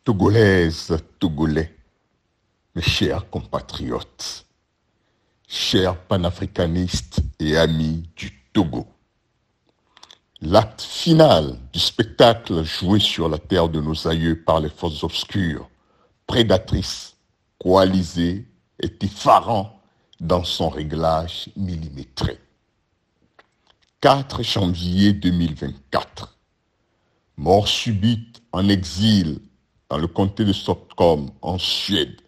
Togolaises, Togolais, mes chers compatriotes, chers panafricanistes et amis du Togo, l'acte final du spectacle joué sur la terre de nos aïeux par les forces obscures, prédatrices, coalisées, est effarant dans son réglage millimétré. 4 janvier 2024, mort subite en exil dans le comté de Stockholm, en Suède,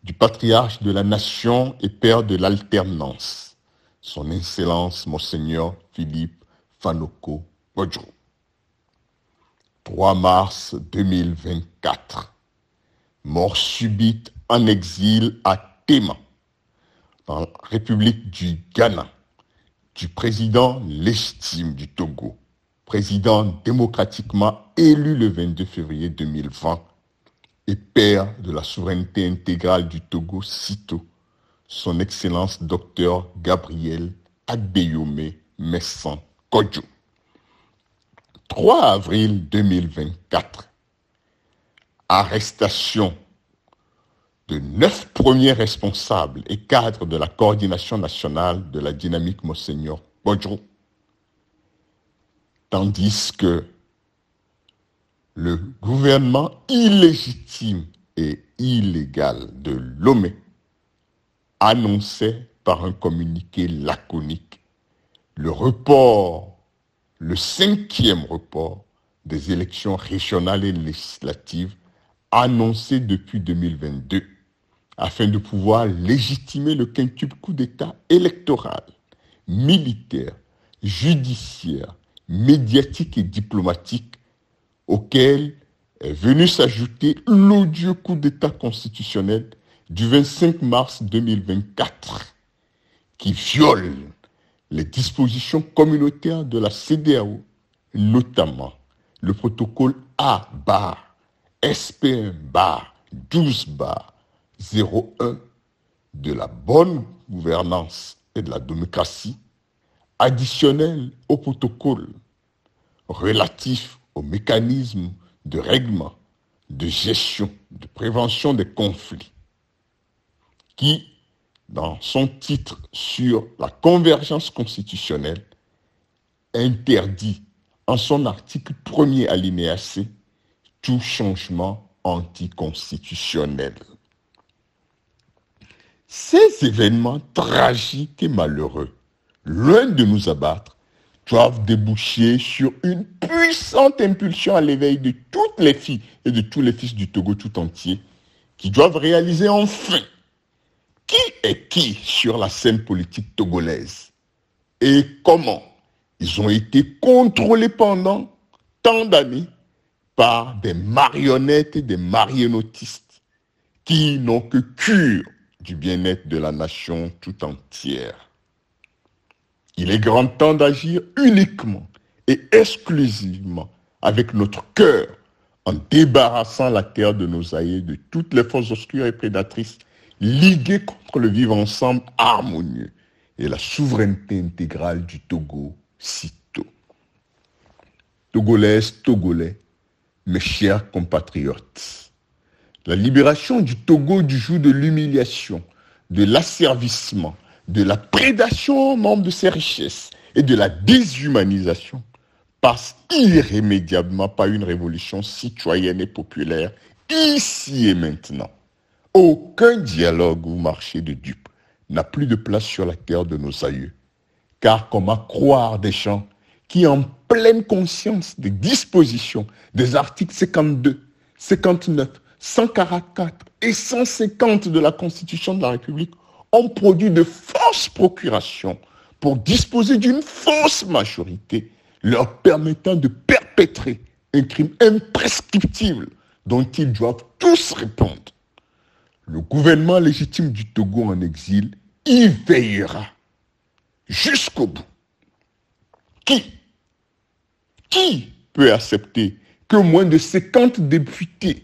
du patriarche de la nation et père de l'alternance, son Excellence Monseigneur Philippe Fanoko Bodjo. 3 mars 2024, mort subite en exil à Tema, dans la République du Ghana, du président légitime du Togo, président démocratiquement élu le 22 février 2020 et père de la souveraineté intégrale du Togo, sitôt son Excellence Dr Gabriel Agbeyome Messan Kodjo. 3 avril 2024, arrestation de 9 premiers responsables et cadres de la coordination nationale de la dynamique Monseigneur Bodjo, tandis que le gouvernement illégitime et illégal de Lomé annonçait par un communiqué laconique le 5e report des élections régionales et législatives annoncées depuis 2022 afin de pouvoir légitimer le quintuple coup d'État électoral, militaire, judiciaire, médiatique et diplomatique auquel est venu s'ajouter l'odieux coup d'État constitutionnel du 25 mars 2024 qui viole les dispositions communautaires de la CEDEAO, notamment le protocole A-SPM-12-01 de la bonne gouvernance et de la démocratie, additionnel au protocole relatif aux mécanismes de règlement, de gestion, de prévention des conflits, qui, dans son titre sur la convergence constitutionnelle, interdit en son article 1er alinéa C tout changement anticonstitutionnel. Ces événements tragiques et malheureux, loin de nous abattre, doivent déboucher sur une puissante impulsion à l'éveil de toutes les filles et de tous les fils du Togo tout entier, qui doivent réaliser enfin qui est qui sur la scène politique togolaise et comment ils ont été contrôlés pendant tant d'années par des marionnettes et des marionnettistes qui n'ont que cure du bien-être de la nation tout entière. Il est grand temps d'agir uniquement et exclusivement avec notre cœur en débarrassant la terre de nos aïeux de toutes les forces obscures et prédatrices liguées contre le vivre ensemble harmonieux et la souveraineté intégrale du Togo, sitôt. Togolaises, Togolais, mes chers compatriotes, la libération du Togo du joug de l'humiliation, de l'asservissement, de la prédation au nombre de ses richesses et de la déshumanisation passe irrémédiablement par une révolution citoyenne et populaire ici et maintenant. Aucun dialogue ou marché de dupes n'a plus de place sur la terre de nos aïeux. Car comment croire des gens qui, en pleine conscience des dispositions des articles 52, 59, 144 et 150 de la Constitution de la République, ont produit de fausses procurations pour disposer d'une fausse majorité leur permettant de perpétrer un crime imprescriptible dont ils doivent tous répondre. Le gouvernement légitime du Togo en exil y veillera jusqu'au bout. Qui peut accepter que moins de 50 députés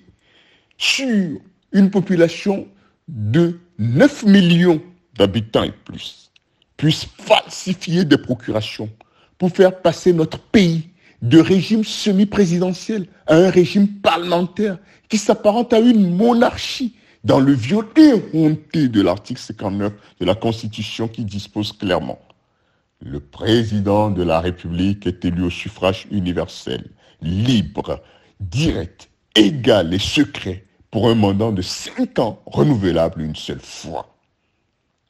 sur une population de 9 millions d'habitants et plus puissent falsifier des procurations pour faire passer notre pays de régime semi-présidentiel à un régime parlementaire qui s'apparente à une monarchie dans le viol éhonté de l'article 59 de la Constitution qui dispose clairement: le président de la République est élu au suffrage universel, libre, direct, égal et secret pour un mandat de 5 ans renouvelable une seule fois.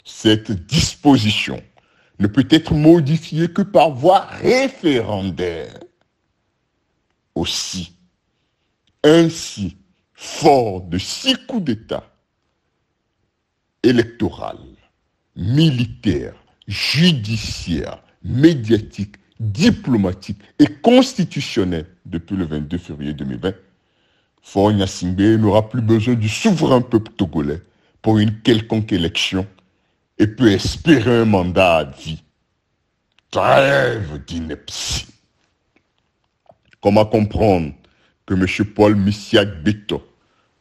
Cette disposition ne peut être modifiée que par voie référendaire. Ainsi, fort de 6 coups d'État électoral, militaire, judiciaire, médiatique, diplomatique et constitutionnel depuis le 22 février 2020, Faure Gnassingbé n'aura plus besoin du souverain peuple togolais pour une quelconque élection et peut espérer un mandat à vie. Trêve d'ineptie. Comment comprendre que M. Paul Missiak Beto,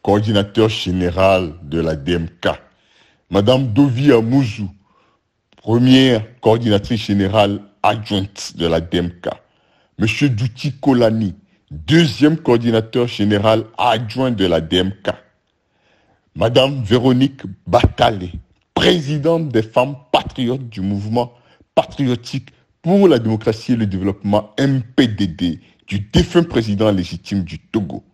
coordinateur général de la DMK, Mme Dovi Amouzou, première coordinatrice générale adjointe de la DMK, M. Douti Kolani, deuxième coordinateur général adjoint de la DMK, Mme Véronique Batalé, présidente des femmes patriotes du mouvement patriotique pour la démocratie et le développement MPDD du défunt président légitime du Togo,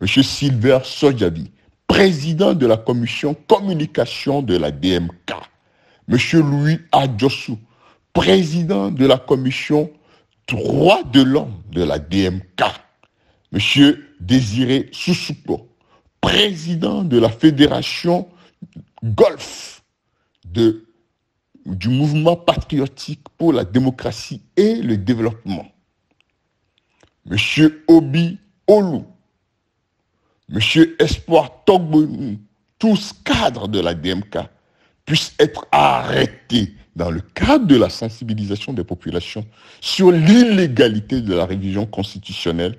M. Silver Sodjavi, président de la commission communication de la DMK, M. Louis Adjossou, président de la commission droits de l'homme de la DMK, M. Désiré Soussoupo, président de la fédération Golf du mouvement patriotique pour la démocratie et le développement, M. Obi Olou, M. Espoir Togbonu, tous cadres de la DMK, puissent être arrêtés dans le cadre de la sensibilisation des populations sur l'illégalité de la révision constitutionnelle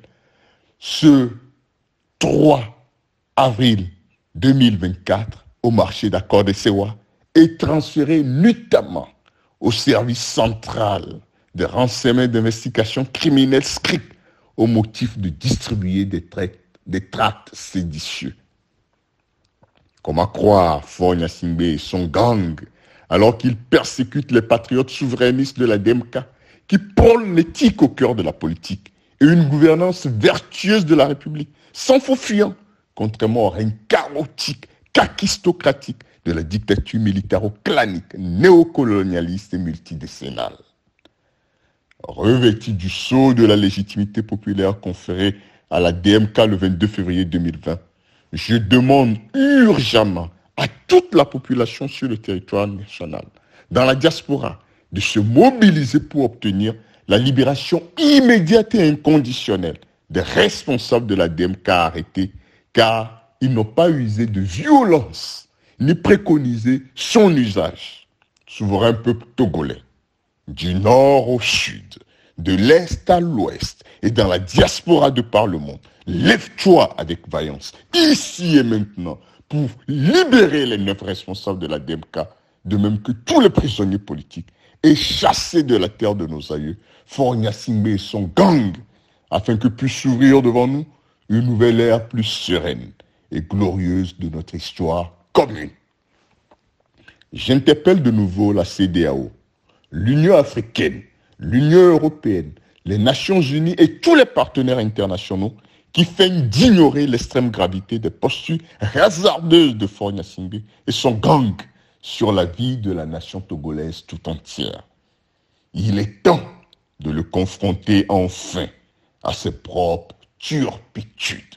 ce 3 avril 2024 au marché d'accord de Sewa et transférés notamment au service central de renseignement d'investigation criminelle SCRIP au motif de distribuer des tracts séditieux. Comment croire Faure Gnassingbé et son gang alors qu'ils persécutent les patriotes souverainistes de la DMK qui prônent l'éthique au cœur de la politique et une gouvernance vertueuse de la République, sans faux fuyant, contrairement au règne chaotique, kakistocratique de la dictature militaro-clanique, néocolonialiste et multidécennale. Revêtu du sceau de la légitimité populaire conférée à la DMK le 22 février 2020, je demande urgemment à toute la population sur le territoire national, dans la diaspora, de se mobiliser pour obtenir la libération immédiate et inconditionnelle des responsables de la DMK arrêtés, car ils n'ont pas usé de violence, ni préconisé son usage. Souverain peuple togolais, du nord au sud, de l'est à l'ouest, et dans la diaspora de par le monde, lève-toi avec vaillance, ici et maintenant, pour libérer les 9 responsables de la DMK, de même que tous les prisonniers politiques, et chasser de la terre de nos aïeux Faure Gnassingbé et son gang, afin que puisse s'ouvrir devant nous une nouvelle ère plus sereine et glorieuse de notre histoire commune. J'interpelle de nouveau la CEDEAO, l'Union africaine, l'Union européenne, les Nations unies et tous les partenaires internationaux qui feignent d'ignorer l'extrême gravité des postures hasardeuses de Faure Gnassingbé et son gang sur la vie de la nation togolaise tout entière. Il est temps de le confronter enfin à ses propres turpitudes.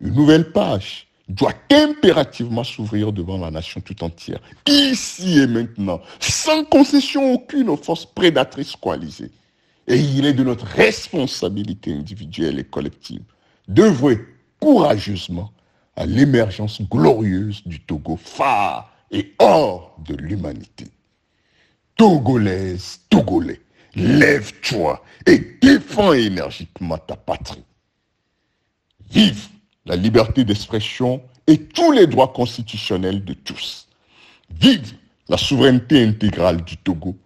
Une nouvelle page doit impérativement s'ouvrir devant la nation tout entière, ici et maintenant, sans concession aucune aux forces prédatrices coalisées. Et il est de notre responsabilité individuelle et collective d'œuvrer courageusement à l'émergence glorieuse du Togo, phare et or de l'humanité. Togolaise, Togolais, lève-toi et défends énergiquement ta patrie. Vive la liberté d'expression et tous les droits constitutionnels de tous. Vive la souveraineté intégrale du Togo.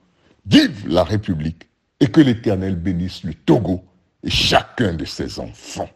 Vive la République et que l'Éternel bénisse le Togo et chacun de ses enfants.